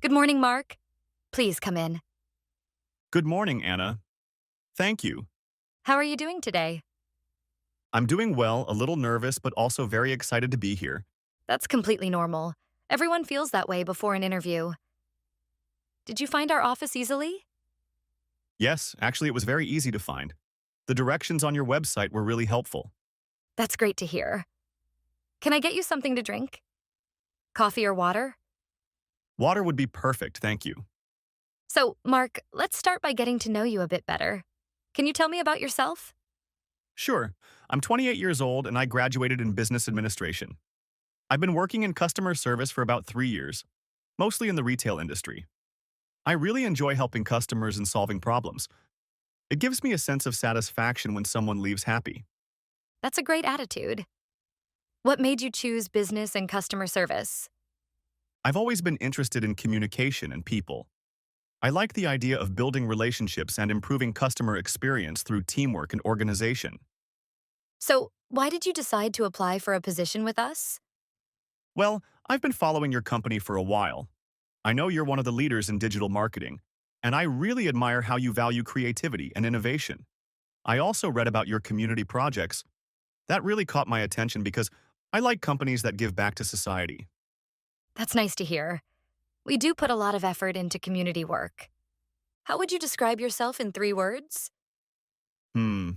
Good morning, Mark. Please come in. Good morning, Anna. Thank you. How are you doing today? I'm doing well, a little nervous, but also very excited to be here. That's completely normal. Everyone feels that way before an interview. Did you find our office easily? Yes, actually, it was very easy to find. The directions on your website were really helpful. That's great to hear. Can I get you something to drink? Coffee or water? Water would be perfect, thank you. So, Mark, let's start by getting to know you a bit better. Can you tell me about yourself? Sure, I'm 28 years old and I graduated in business administration. I've been working in customer service for about 3 years, mostly in the retail industry. I really enjoy helping customers and solving problems. It gives me a sense of satisfaction when someone leaves happy. That's a great attitude. What made you choose business and customer service? I've always been interested in communication and people. I like the idea of building relationships and improving customer experience through teamwork and organization. So, why did you decide to apply for a position with us? Well, I've been following your company for a while. I know you're one of the leaders in digital marketing, and I really admire how you value creativity and innovation. I also read about your community projects. That really caught my attention because I like companies that give back to society. That's nice to hear. We do put a lot of effort into community work. How would you describe yourself in 3 words? Hmm,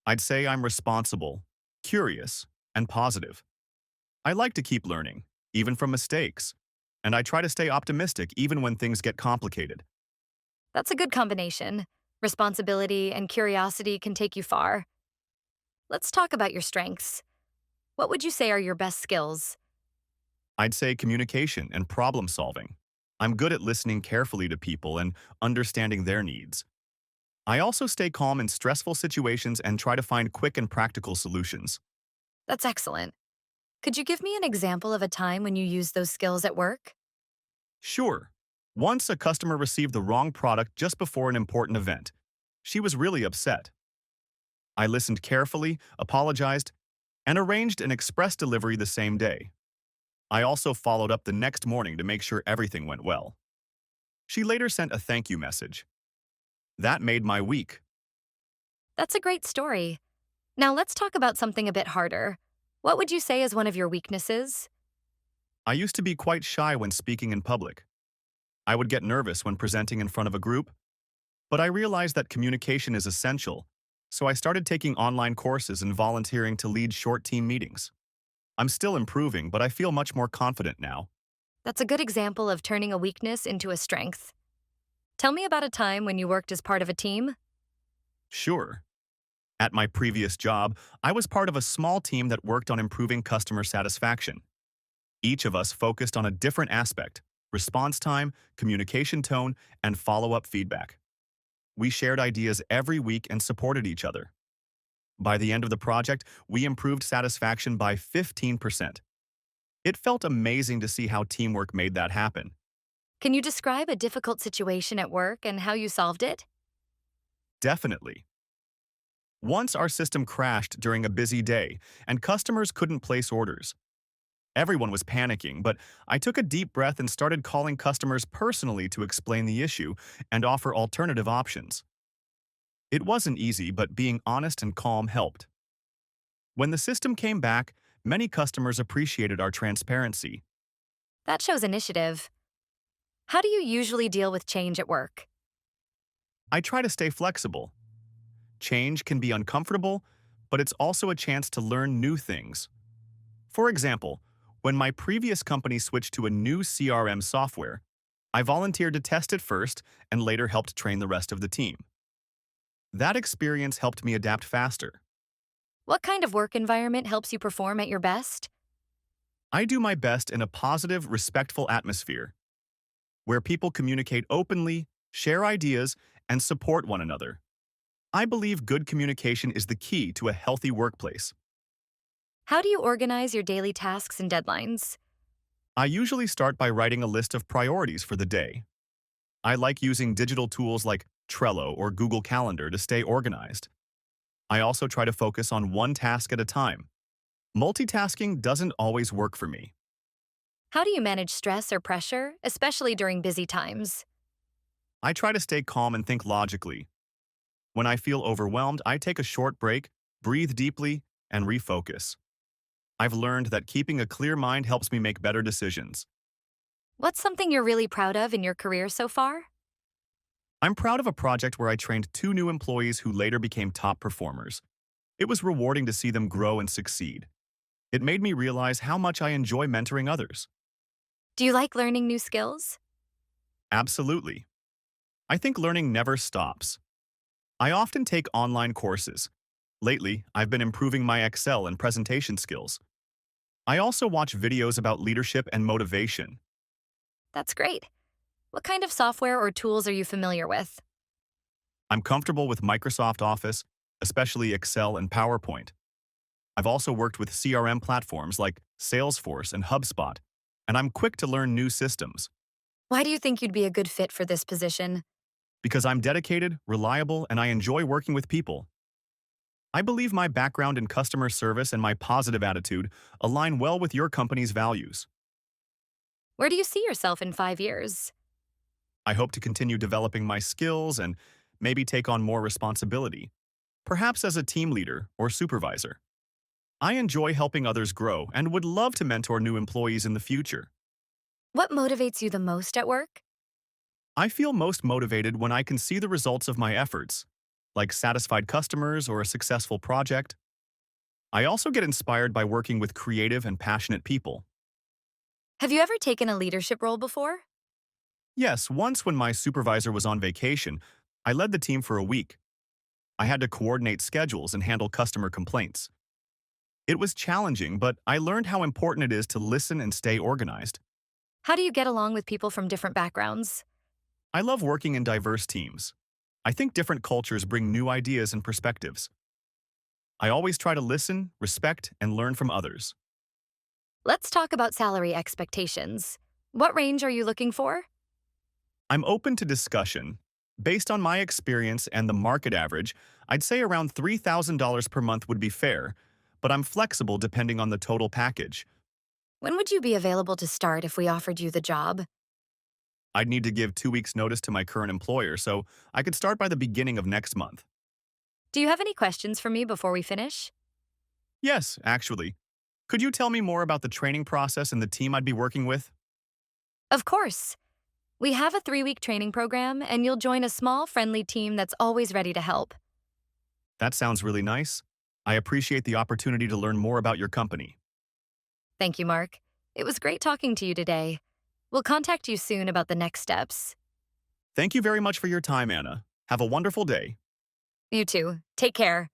I'd say I'm responsible, curious, and positive. I like to keep learning, even from mistakes, and I try to stay optimistic even when things get complicated. That's a good combination. Responsibility and curiosity can take you far. Let's talk about your strengths. What would you say are your best skills? I'd say communication and problem solving. I'm good at listening carefully to people and understanding their needs. I also stay calm in stressful situations and try to find quick and practical solutions. That's excellent. Could you give me an example of a time when you used those skills at work? Sure, once a customer received the wrong product just before an important event. She was really upset. I listened carefully, apologized, and arranged an express delivery the same day. I also followed up the next morning to make sure everything went well. She later sent a thank you message. That made my week. That's a great story. Now let's talk about something a bit harder. What would you say is one of your weaknesses? I used to be quite shy when speaking in public. I would get nervous when presenting in front of a group, but I realized that communication is essential, so I started taking online courses and volunteering to lead short team meetings. I'm still improving, but I feel much more confident now. That's a good example of turning a weakness into a strength. Tell me about a time when you worked as part of a team. Sure. At my previous job, I was part of a small team that worked on improving customer satisfaction. Each of us focused on a different aspect: response time, communication tone, and follow-up feedback. We shared ideas every week and supported each other. By the end of the project, we improved satisfaction by 15%. It felt amazing to see how teamwork made that happen. Can you describe a difficult situation at work and how you solved it? Definitely. Once our system crashed during a busy day and customers couldn't place orders. Everyone was panicking, but I took a deep breath and started calling customers personally to explain the issue and offer alternative options. It wasn't easy, but being honest and calm helped. When the system came back, many customers appreciated our transparency. That shows initiative. How do you usually deal with change at work? I try to stay flexible. Change can be uncomfortable, but it's also a chance to learn new things. For example, when my previous company switched to a new CRM software, I volunteered to test it first and later helped train the rest of the team. That experience helped me adapt faster. What kind of work environment helps you perform at your best? I do my best in a positive, respectful atmosphere, where people communicate openly, share ideas, and support one another. I believe good communication is the key to a healthy workplace. How do you organize your daily tasks and deadlines? I usually start by writing a list of priorities for the day. I like using digital tools like Trello or Google Calendar to stay organized. I also try to focus on one task at a time. Multitasking doesn't always work for me. How do you manage stress or pressure, especially during busy times? I try to stay calm and think logically. When I feel overwhelmed, I take a short break, breathe deeply, and refocus. I've learned that keeping a clear mind helps me make better decisions. What's something you're really proud of in your career so far? I'm proud of a project where I trained two new employees who later became top performers. It was rewarding to see them grow and succeed. It made me realize how much I enjoy mentoring others. Do you like learning new skills? Absolutely. I think learning never stops. I often take online courses. Lately, I've been improving my Excel and presentation skills. I also watch videos about leadership and motivation. That's great. What kind of software or tools are you familiar with? I'm comfortable with Microsoft Office, especially Excel and PowerPoint. I've also worked with CRM platforms like Salesforce and HubSpot, and I'm quick to learn new systems Why do you think you'd be a good fit for this position? because I'm dedicated, reliable, and I enjoy working with people. I believe my background in customer service and my positive attitude align well with your company's values. Where do you see yourself in 5 years? I hope to continue developing my skills and maybe take on more responsibility, perhaps as a team leader or supervisor. I enjoy helping others grow and would love to mentor new employees in the future. What motivates you the most at work? I feel most motivated when I can see the results of my efforts, like satisfied customers or a successful project. I also get inspired by working with creative and passionate people. Have you ever taken a leadership role before? Yes, once when my supervisor was on vacation, I led the team for a week. I had to coordinate schedules and handle customer complaints. It was challenging, but I learned how important it is to listen and stay organized. How do you get along with people from different backgrounds? I love working in diverse teams. I think different cultures bring new ideas and perspectives. I always try to listen, respect, and learn from others. Let's talk about salary expectations. What range are you looking for? I'm open to discussion. Based on my experience and the market average, I'd say around $3,000 per month would be fair, but I'm flexible depending on the total package. When would you be available to start if we offered you the job? I'd need to give 2 weeks' notice to my current employer, so I could start by the beginning of next month. Do you have any questions for me before we finish? Yes, actually. Could you tell me more about the training process and the team I'd be working with? Of course. We have a 3-week training program, and you'll join a small, friendly team that's always ready to help. That sounds really nice. I appreciate the opportunity to learn more about your company. Thank you, Mark. It was great talking to you today. We'll contact you soon about the next steps. Thank you very much for your time, Anna. Have a wonderful day. You too. Take care.